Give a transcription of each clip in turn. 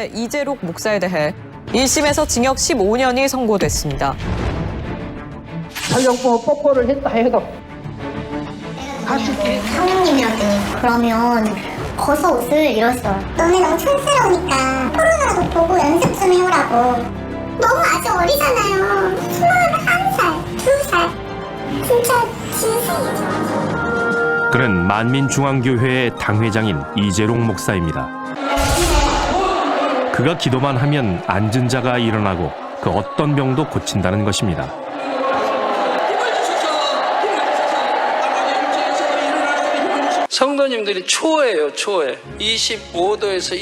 날 이재록 목사에 대해 1심에서 징역 15년이 선고됐습니다. 살려고 뽀뽀를 했다 해도 가식이 성령님이었더니 그러면 벗어 옷을 이랬어요. 너네 너무 촌스러우니까 포르노라도 보고 연습 좀 해오라고. 너무 아직 어리잖아요. 21살, 2살. 진짜 진생이죠. 그는 만민중앙교회의 당회장인 이재록 목사입니다. 그가 기도만 하면 앉은 자가 일어나고 그 어떤 병도 고친다는 것입니다. 성도님들이 초해요, 초해. 25도에서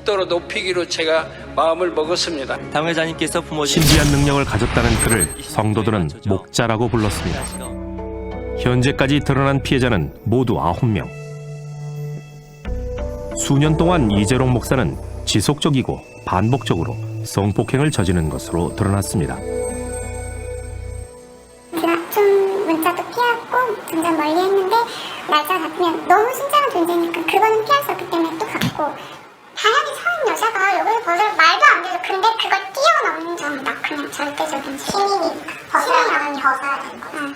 26도로 높이기로 제가 마음을 먹었습니다. 당회장님께서 부모님 신비한 능력을 가졌다는 그를 성도들은 목자라고 불렀습니다. 현재까지 드러난 피해자는 모두 9명. 수년 동안 이재록 목사는 지속적이고 반복적으로 성폭행을 저지른 것으로 드러났습니다. 제가 좀 문자도 피하고 점점 멀리 했는데 날짜 같으면 너무 신중한 존재니까 그거는 피할 수 없기 때문에 또 갔고 당연히 서인 여자가 여기서 벗을 말도 안 되죠. 근데 그걸 뛰어넘는 정도 그냥 절대적인 시민이니까 벗어야 되는 거야.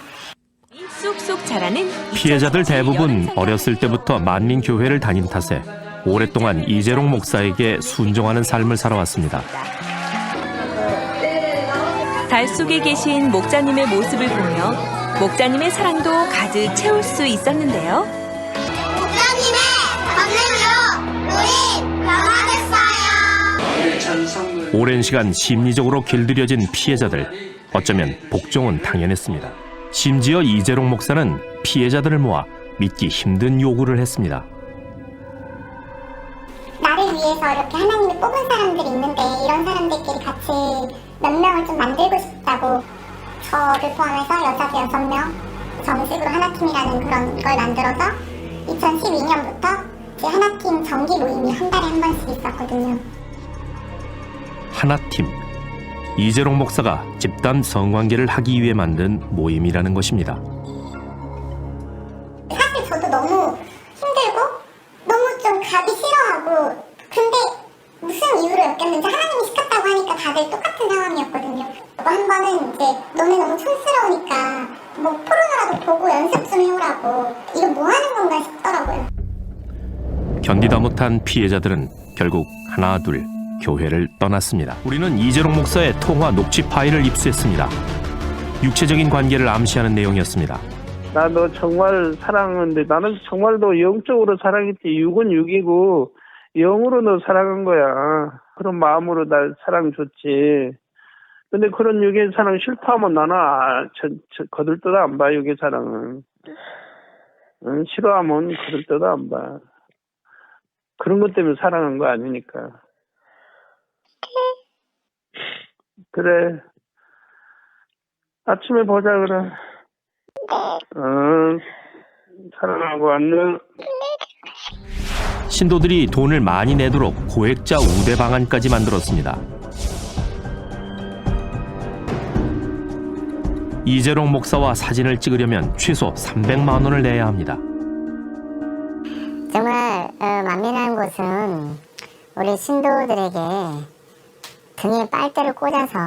쑥쑥 자라는 피해자들 대부분 어렸을 때부터 만민교회를 다닌 탓에 오랫동안 이재록 목사에게 순종하는 삶을 살아왔습니다. 달 속에 계신 목자님의 모습을 보며 목자님의 사랑도 가득 채울 수 있었는데요. 목사님의 건능으로 우리 변화됐어요. 오랜 시간 심리적으로 길들여진 피해자들, 어쩌면 복종은 당연했습니다. 심지어 이재록 목사는 피해자들을 모아 믿기 힘든 요구를 했습니다. 나를 위해서 이렇게 하나님이 뽑은 사람들이 있는데 이런 사람들끼리 같이 몇 명을 좀 만들고 싶다고 저를 포함해서 여자도 6명 정식으로 하나팀이라는 그런 걸 만들어서 2012년부터 이제 하나팀 정기 모임이 한 달에 한 번씩 있었거든요. 하나팀. 이재록 목사가 집단 성관계를 하기 위해 만든 모임이라는 것입니다. 사실 저도 너무 힘들고 너무 좀 가기 싫어하고 근데 무슨 이유로 엮였는지 하나님이 시켰다고 하니까 다들 똑같은 상황이었거든요. 한 번은 이제 너네 너무 촌스러우니까 뭐 포르노라도 보고 연습 좀 해오라고 이거 뭐 하는 건가 싶더라고요. 견디다 못한 피해자들은 결국 하나 둘 교회를 떠났습니다. 우리는 이재록 목사의 통화 녹취 파일을 입수했습니다. 육체적인 관계를 암시하는 내용이었습니다. 나 너 정말 사랑하는데 나는 정말 너 영적으로 사랑했지. 육은 육이고 영으로 너 사랑한 거야. 그런 마음으로 날 사랑 줬지. 근데 그런 육의 사랑 싫다면 나는 거들떠도 안 봐. 육의 사랑은. 응, 싫어하면 거들떠도 안 봐. 그런 것 때문에 사랑한 거 아니니까. 그래. 아침에 보자 그래. 사랑하고 안녕. 신도들이 돈을 많이 내도록 고액자 우대 방안까지 만들었습니다. 이재록 목사와 사진을 찍으려면 최소 300만 원을 내야 합니다. 정말 만민한 곳은 우리 신도들에게 등에 빨대를 꽂아서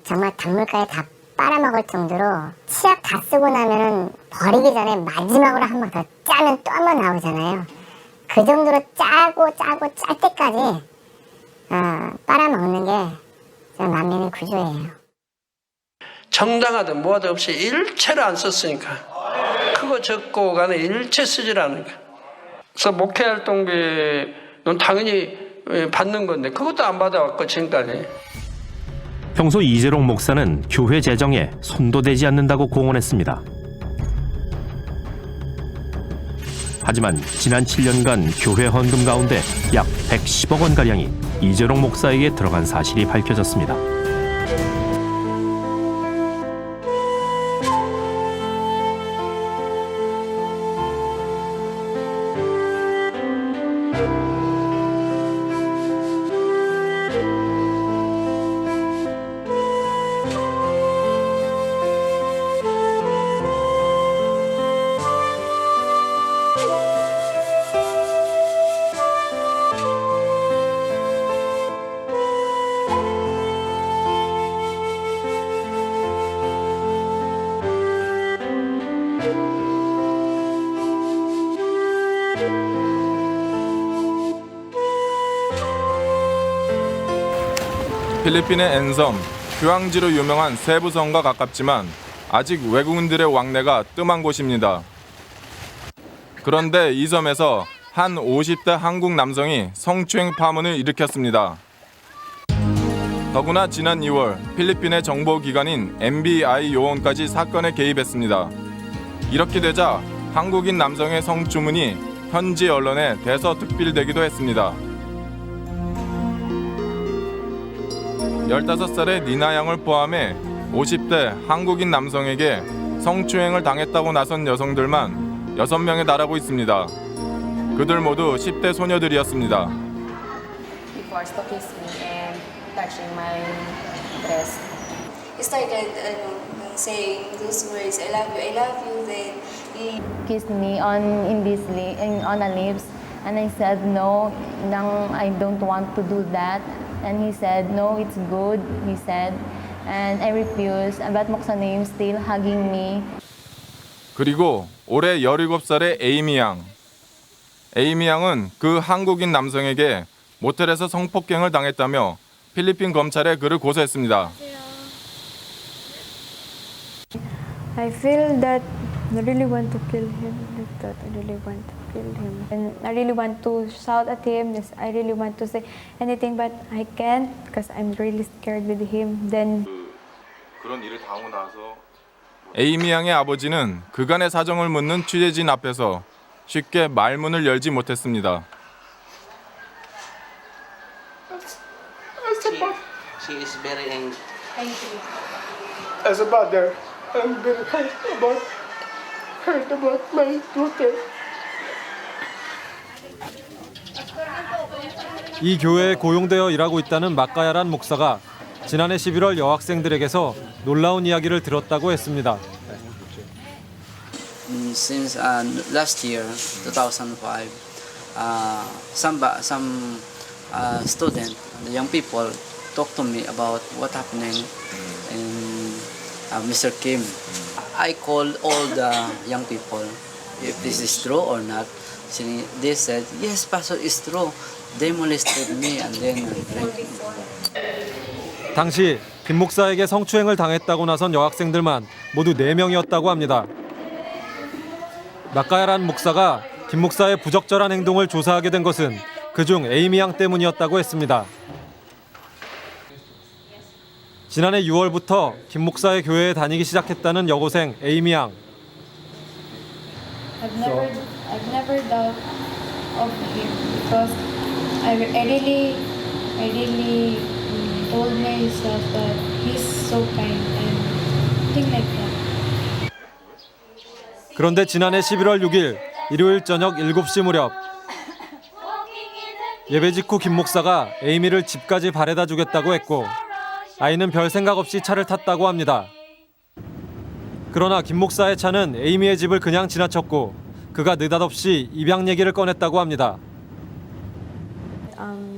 정말 단물가에 다 빨아먹을 정도로 치약 다 쓰고 나면은 버리기 전에 마지막으로 한 번 더 짜면 또 한 번 나오잖아요. 그 정도로 짜고 짤 때까지 빨아먹는 게 만민의 구조예요. 정당하든 뭐하든 없이 일체를 안 썼으니까 크고 적고 간에 일체 쓰질 않으니까. 그래서 목회활동비는 당연히 받는 건데 그것도 안 받아왔고 지금까지. 평소 이재록 목사는 교회 재정에 손도 대지 않는다고 공언했습니다. 하지만 지난 7년간 교회 헌금 가운데 약 110억 원가량이 이재록 목사에게 들어간 사실이 밝혀졌습니다. 필리핀의 N섬, 휴양지로 유명한 세부섬과 가깝지만 아직 외국인들의 왕래가 뜸한 곳입니다. 그런데 이 섬에서 한 50대 한국 남성이 성추행 파문을 일으켰습니다. 더구나 지난 2월 필리핀의 정보기관인 MBI 요원까지 사건에 개입했습니다. 이렇게 되자 한국인 남성의 성추문이 현지 언론에 대서특필되기도 했습니다. 15살의 니나 양을 포함해 50대 한국인 남성에게 성추행을 당했다고 나선 여성들만 6명에 달하고 있습니다. 그들 모두 10대 소녀들이었습니다. Before kissing me and touching my breast. He started saying those words, I love you. Then he kissed me on the lips, and I said no, I don't want to do that. And he said no, it's good. He said, and I refused. But Moksanim still hugging me. 그리고 올해 17살의 에이미 양. 에이미 양은 그 한국인 남성에게 모텔에서 성폭행을 당했다며 필리핀 검찰에 그를 고소했습니다. I feel that I really want to kill him. Like that, I really want to kill him. And I really want to shout at him. Yes, I really want to say anything, but I can't because I'm really scared with him. Then 그런 일을 당하고 나서 에이미 양의 아버지는 그간의 사정을 묻는 취재진 앞에서 쉽게 말문을 열지 못했습니다. She is very angry. As a mother, I'm very hurt about my daughter. 이 교회에 고용되어 일하고 있다는 마카야란 목사가 지난해 11월 여학생들에게서 놀라운 이야기를 들었다고 했습니다. Since last year, 2005, some student, the young people, talk to me about what happening in Mr. Kim. I called all the young people if this is true or not. They said, yes, Pastor, it's true. They molested me and then 당시 김 목사에게 성추행을 당했다고 나선 여학생들만 모두 4명이었다고 합니다. 마카야란 목사가 김 목사의 부적절한 행동을 조사하게 된 것은 그중 에이미 양 때문이었다고 했습니다. 지난해 6월부터 김 목사의 교회에 다니기 시작했다는 여고생 에이미 양. I've never doubt of him because I really told myself that he's so kind and things like that. 그런데 지난해 11월 6일 일요일 저녁 7시 무렵 예배 직후 김 목사가 에이미를 집까지 바래다 주겠다고 했고 아이는 별 생각 없이 차를 탔다고 합니다. 그러나 김 목사의 차는 에이미의 집을 그냥 지나쳤고 그가 느닷없이 입양 얘기를 꺼냈다고 합니다.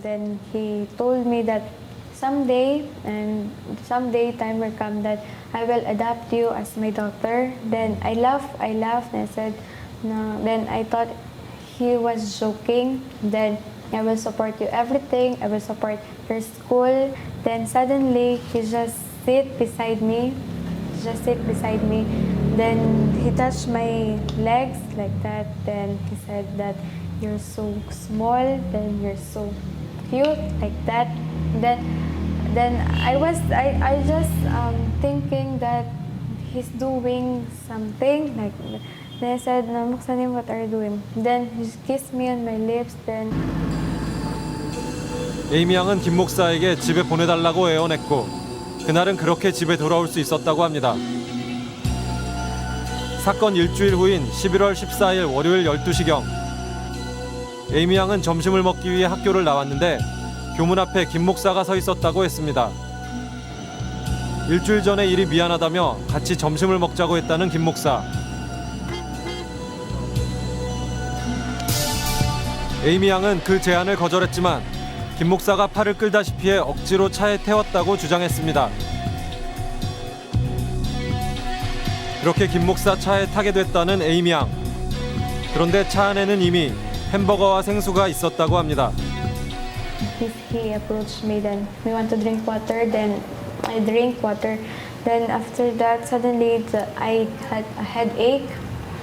Then he told me that someday time will come that I will adopt you as my daughter. Then I laughed and I said no. Then I thought he was joking. Then I will support you everything. I will support your school. Then suddenly he just sit beside me. Then he touched my legs like that. Then he said that you're so small. Then you're so cute like that. Then I just thinking that he's doing something like. Then I said, "No, Moksanim, what are you doing?" Then he kissed me on my lips. Then 에이미 양은 김 목사에게 집에 보내달라고 애원했고 그날은 그렇게 집에 돌아올 수 있었다고 합니다. 사건 일주일 후인 11월 14일 월요일 12시경 에이미 양은 점심을 먹기 위해 학교를 나왔는데 교문 앞에 김 목사가 서 있었다고 했습니다. 일주일 전에 일이 미안하다며 같이 점심을 먹자고 했다는 김 목사. 에이미 양은 그 제안을 거절했지만 김 목사가 팔을 끌다시피 해 억지로 차에 태웠다고 주장했습니다. 그렇게 김 목사 차에 타게 됐다는 에이미 양. 그런데 차 안에는 이미 햄버거와 생수가 있었다고 합니다. he approached me. Then we want to drink water. Then I drink water. Then after that, suddenly I had a headache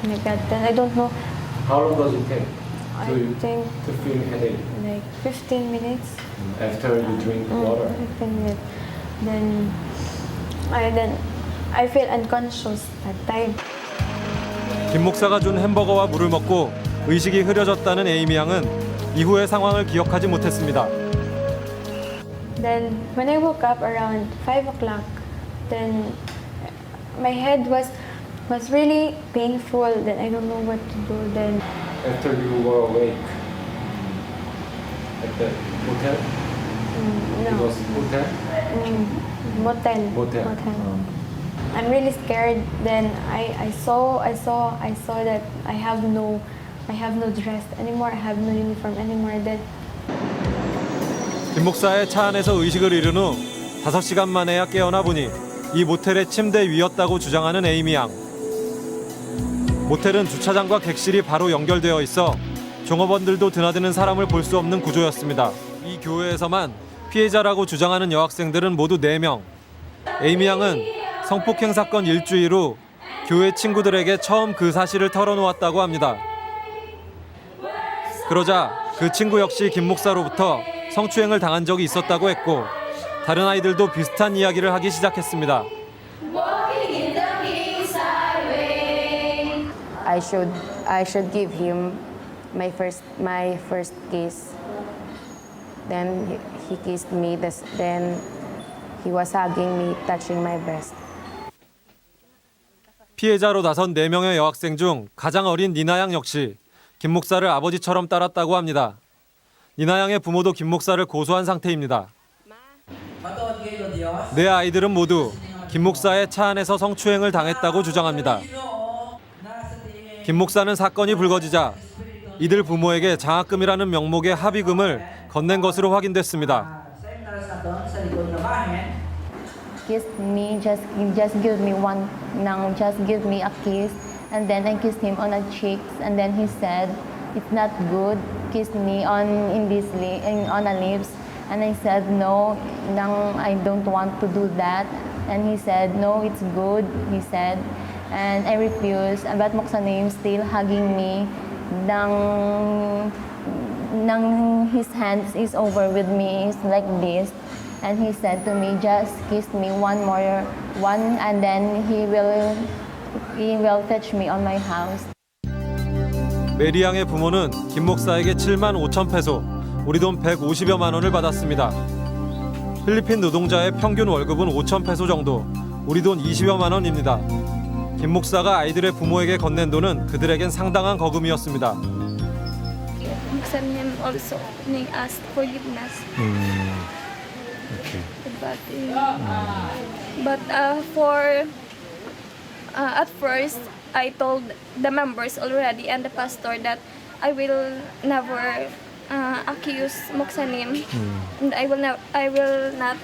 like that. Then I don't know. How long does it take I think to feel headache like 15 minutes. after you drink water? 15 minutes. Then I feel unconscious that time. 김 목사가 준 햄버거와 물을 먹고 의식이 흐려졌다는 에이미 양은 이후의 상황을 기억하지 못했습니다. Then when I woke up around 5 o'clock, then my head was really painful. Then I don't know what to do. Then After you were awake at the hotel? It no, was hotel? motel. I'm really scared. Then I saw that I have no dress anymore. I have no uniform anymore. Then 김 목사의 차 안에서 의식을 잃은 후 5시간 만에야 깨어나 보니 이 모텔의 침대 위였다고 주장하는 에이미 양. 모텔은 주차장과 객실이 바로 연결되어 있어 종업원들도 드나드는 사람을 볼 수 없는 구조였습니다. 이 교회에서만 피해자라고 주장하는 여학생들은 모두 4명. 에이미 양은 성폭행 사건 일주일 후 교회 친구들에게 처음 그 사실을 털어놓았다고 합니다. 그러자 그 친구 역시 김 목사로부터 성추행을 당한 적이 있었다고 했고 다른 아이들도 비슷한 이야기를 하기 시작했습니다. I should give him my first kiss. Then he kissed me. Then he was hugging me, touching my breast. 피해자로 나선 4명의 여학생 중 가장 어린 니나 양 역시 김 목사를 아버지처럼 따랐다고 합니다. 니나 양의 부모도 김 목사를 고소한 상태입니다. 네 아이들은 모두 김 목사의 차 안에서 성추행을 당했다고 주장합니다. 김 목사는 사건이 불거지자 이들 부모에게 장학금이라는 명목의 합의금을 건넨 것으로 확인됐습니다. Kissed me, just give me one, now just give me a kiss, and then I kissed him on the cheeks, and then he said, "It's not good." Kissed me on the lips, and I said, "No, now I don't want to do that." And he said, "No, it's good." He said, and I refused. But Moksanim still hugging me. Nang his hands is over with me, it's like this. And he said to me, "Just kiss me one, and then he will fetch me on my house." 메리 양의 부모는 김 목사에게 7만 5천 페소, 우리 돈 150여만 원을 받았습니다. 필리핀 노동자의 평균 월급은 5천 페소 정도, 우리 돈 20여만 원입니다. 김 목사가 아이들의 부모에게 건넨 돈은 그들에겐 상당한 거금이었습니다. Moksanim also asked forgiveness. Okay. But at first, I told the members already and the pastor that I will never accuse Moksanim, and I will not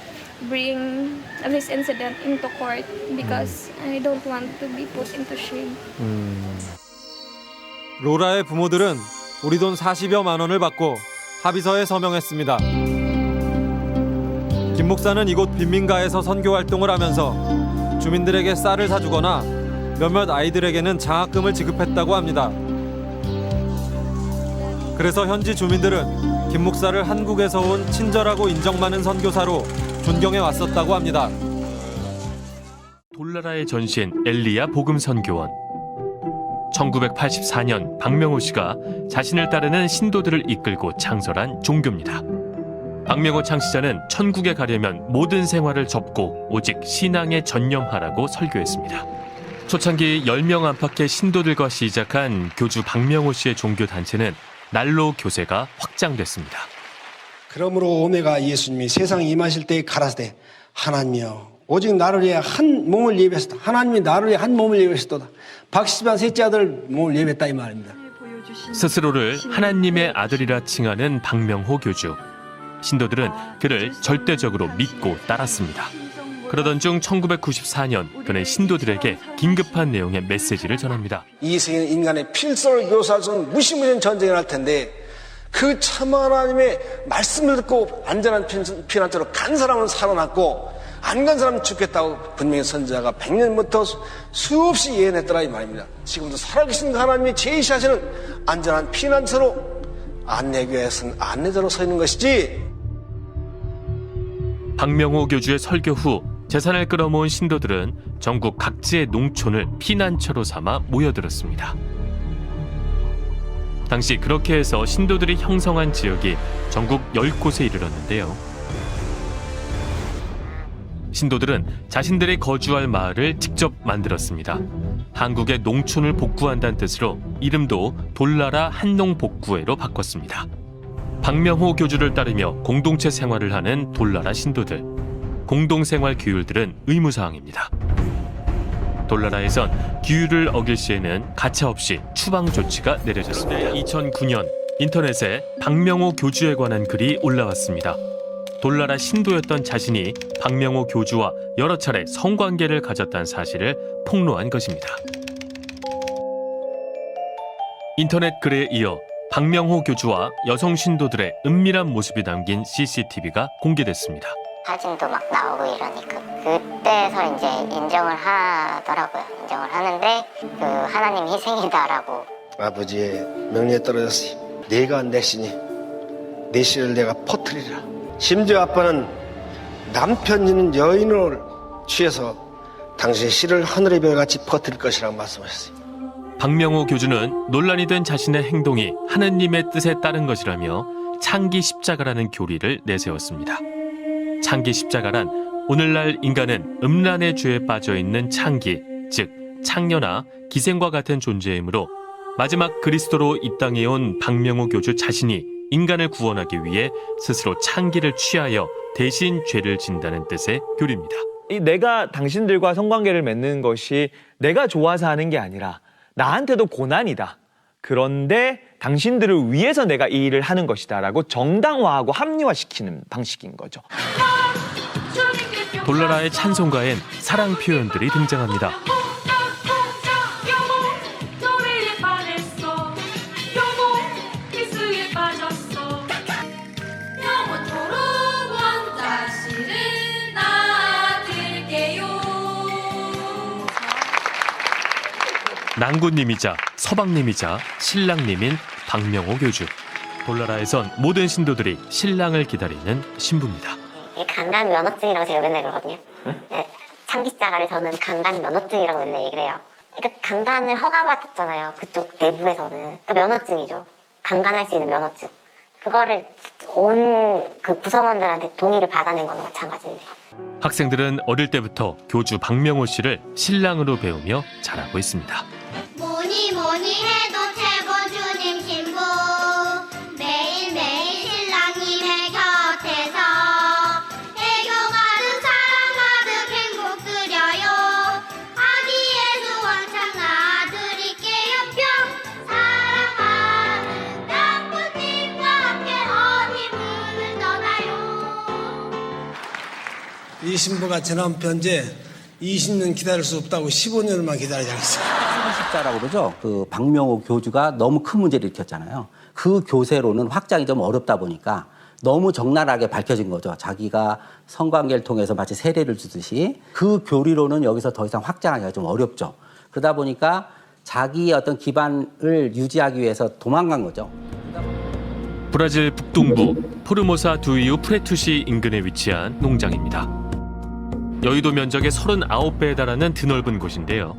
bring this incident into court because I don't want to be put into shame. 로라의 부모들은 우리 돈 40여만 원을 받고 합의서에 서명했습니다. 김 목사는 이곳 빈민가에서 선교 활동을 하면서 주민들에게 쌀을 사주거나 몇몇 아이들에게는 장학금을 지급했다고 합니다. 그래서 현지 주민들은 김 목사를 한국에서 온 친절하고 인정 많은 선교사로 존경해 왔었다고 합니다. 돌나라에 전시한 엘리야 복음 선교원. 1984년 박명호 씨가 자신을 따르는 신도들을 이끌고 창설한 종교입니다. 박명호 창시자는 천국에 가려면 모든 생활을 접고 오직 신앙에 전념하라고 설교했습니다. 초창기 10명 안팎의 신도들과 시작한 교주 박명호 씨의 종교단체는 날로 교세가 확장됐습니다. 그러므로 오메가 예수님이 세상에 임하실 때 가라사대 하나님이여 오직 나를 위해 한 몸을 예비했다. 하나님이 나를 위해 한 몸을 예비했다. 박시반 셋째 아들 몸을 예비했다 이 말입니다. 스스로를 하나님의 아들이라 칭하는 박명호 교주. 신도들은 그를 절대적으로 믿고 따랐습니다. 그러던 중 1994년 그는 신도들에게 긴급한 내용의 메시지를 전합니다. 이 세계는 인간의 필사를 묘사할 수 없는 무시무시한 전쟁을 할 텐데 그 참 하나님의 말씀을 듣고 안전한 피난처로 간 사람은 살아났고 안 간 사람은 죽겠다고 분명히 선지자가 100년부터 수없이 예언했더라 이 말입니다. 지금도 살아계신 하나님이 제시하시는 안전한 피난처로 안내교회에서는 안내자로 서 있는 것이지. 박명호 교주의 설교 후 재산을 끌어모은 신도들은 전국 각지의 농촌을 피난처로 삼아 모여들었습니다. 당시 그렇게 해서 신도들이 형성한 지역이 전국 10곳에 이르렀는데요. 신도들은 자신들이 거주할 마을을 직접 만들었습니다. 한국의 농촌을 복구한다는 뜻으로 이름도 돌나라 한농복구회로 바꿨습니다. 박명호 교주를 따르며 공동체 생활을 하는 돌나라 신도들. 공동생활 규율들은 의무사항입니다. 돌나라에선 규율을 어길 시에는 가차없이 추방 조치가 내려졌습니다. 2009년 인터넷에 박명호 교주에 관한 글이 올라왔습니다. 돌나라 신도였던 자신이 박명호 교주와 여러 차례 성관계를 가졌다는 사실을 폭로한 것입니다. 인터넷 글에 이어 박명호 교주와 여성 신도들의 은밀한 모습이 담긴 CCTV가 공개됐습니다. 사진도 막 나오고 이러니까 그때서 이제 인정을 하더라고요. 인정을 하는데 그 하나님 희생이다라고. 아버지의 명령에 떨어졌으니 내가 내 신이 내 씨를 내가 퍼뜨리라. 심지어 아빠는 남편 있는 여인을 취해서 당신의 씨를 하늘의 별같이 퍼뜨릴 것이라고 말씀하셨어요. 박명호 교주는 논란이 된 자신의 행동이 하느님의 뜻에 따른 것이라며 창기 십자가라는 교리를 내세웠습니다. 창기 십자가란 오늘날 인간은 음란의 죄에 빠져있는 창기, 즉 창녀나 기생과 같은 존재이므로 마지막 그리스도로 이 땅에 온 박명호 교주 자신이 인간을 구원하기 위해 스스로 창기를 취하여 대신 죄를 진다는 뜻의 교리입니다. 내가 당신들과 성관계를 맺는 것이 내가 좋아서 하는 게 아니라 나한테도 고난이다. 그런데 당신들을 위해서 내가 이 일을 하는 것이다 라고 정당화하고 합리화시키는 방식인 거죠. 돌나라의 찬송가엔 사랑 표현들이 등장합니다. 낭군님이자 서방님이자 신랑님인 박명호 교주. 돌나라에선 모든 신도들이 신랑을 기다리는 신부입니다. 강간 면허증이라고 제가 맨날 그러거든요. 네, 창기자가를 저는 강간 면허증이라고 맨날 얘기를 해요. 그러니까 강간을 허가받았잖아요. 그쪽 내부에서는. 그러니까 면허증이죠. 강간할 수 있는 면허증. 그거를 온 그 구성원들한테 동의를 받아낸 거는 마찬가지인데. 학생들은 어릴 때부터 교주 박명호 씨를 신랑으로 배우며 자라고 있습니다. 뭐니 해도 최고 주님 신부 매일매일 신랑님의 곁에서 애교 가득 사랑 가득 행복 드려요. 아기 예수 왕창 낳아드릴게요. 뿅 사랑하는 남부님과 함께 어디 문을 떠나요. 이 신부가 지난 편제 20년 기다릴 수 없다고 15년만 기다리자 했어요. 십자라고 그러죠. 그 박명호 교주가 너무 큰 문제를 일으켰잖아요. 그 교세로는 확장이 좀 어렵다 보니까 너무 적나라하게 밝혀진 거죠. 자기가 성관계를 통해서 마치 세례를 주듯이 그 교리로는 여기서 더 이상 확장하기가 좀 어렵죠. 그러다 보니까 자기의 어떤 기반을 유지하기 위해서 도망간 거죠. 브라질 북동부 포르모사 두이우 프레투시 인근에 위치한 농장입니다. 여의도 면적의 39배에 달하는 드넓은 곳인데요.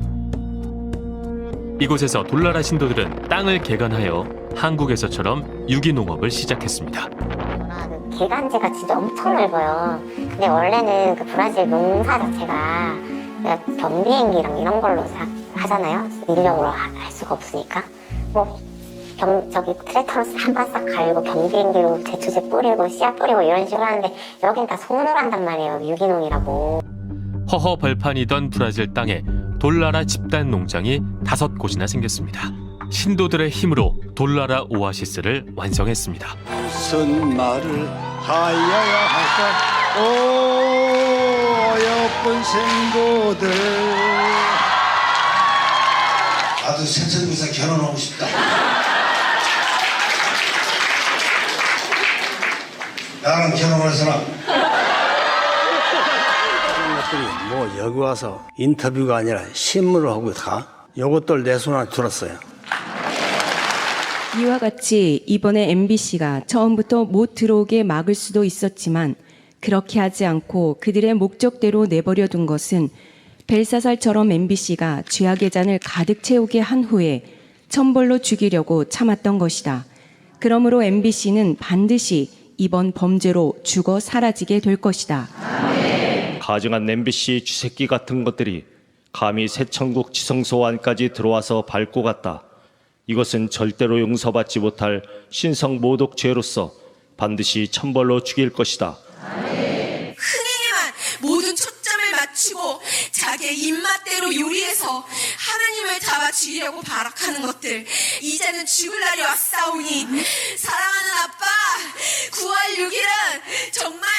이곳에서 돌나라 신도들은 땅을 개간하여 한국에서처럼 유기농업을 시작했습니다. 그 개간지가 진짜 엄청 넓어요. 근데 원래는 그 브라질 농사 자체가 경비행기랑 이런 걸로 하잖아요. 인력으로 할 수가 없으니까. 뭐 저기 트랙터로 한 번 싹 갈고 경비행기로 제초제 뿌리고 씨앗 뿌리고 이런 식으로 하는데 여긴 다 손으로 한단 말이에요. 유기농이라고. 허허 벌판이던 브라질 땅에 돌나라 집단 농장이 5곳이나 생겼습니다. 신도들의 힘으로 돌나라 오아시스를 완성했습니다. 무슨 말을 하여야 할까? 오 어여쁜 생도들. 나도 생선구사 결혼하고 싶다. 나랑 결혼해서나. 것들이 뭐 여기 와서 인터뷰가 아니라 신문을 하고 다 요것들 내 손 안에 들었어요. 이와 같이 이번에 MBC가 처음부터 못 들어오게 막을 수도 있었지만 그렇게 하지 않고 그들의 목적대로 내버려둔 것은 벨사살처럼 MBC가 죄악의 잔을 가득 채우게 한 후에 천벌로 죽이려고 참았던 것이다. 그러므로 MBC는 반드시 이번 범죄로 죽어 사라지게 될 것이다. 가증한 MBC 쥐새끼 같은 것들이 감히 새천국 지성소 안까지 들어와서 밟고 갔다. 이것은 절대로 용서받지 못할 신성모독죄로서 반드시 천벌로 죽일 것이다. 흥행에만 모든 초점을 맞추고 자기의 입맛대로 요리해서 하나님을 잡아 죽이려고 발악하는 것들, 이제는 죽을 날이 왔사오니 사랑하는 아빠, 9월 6일은 정말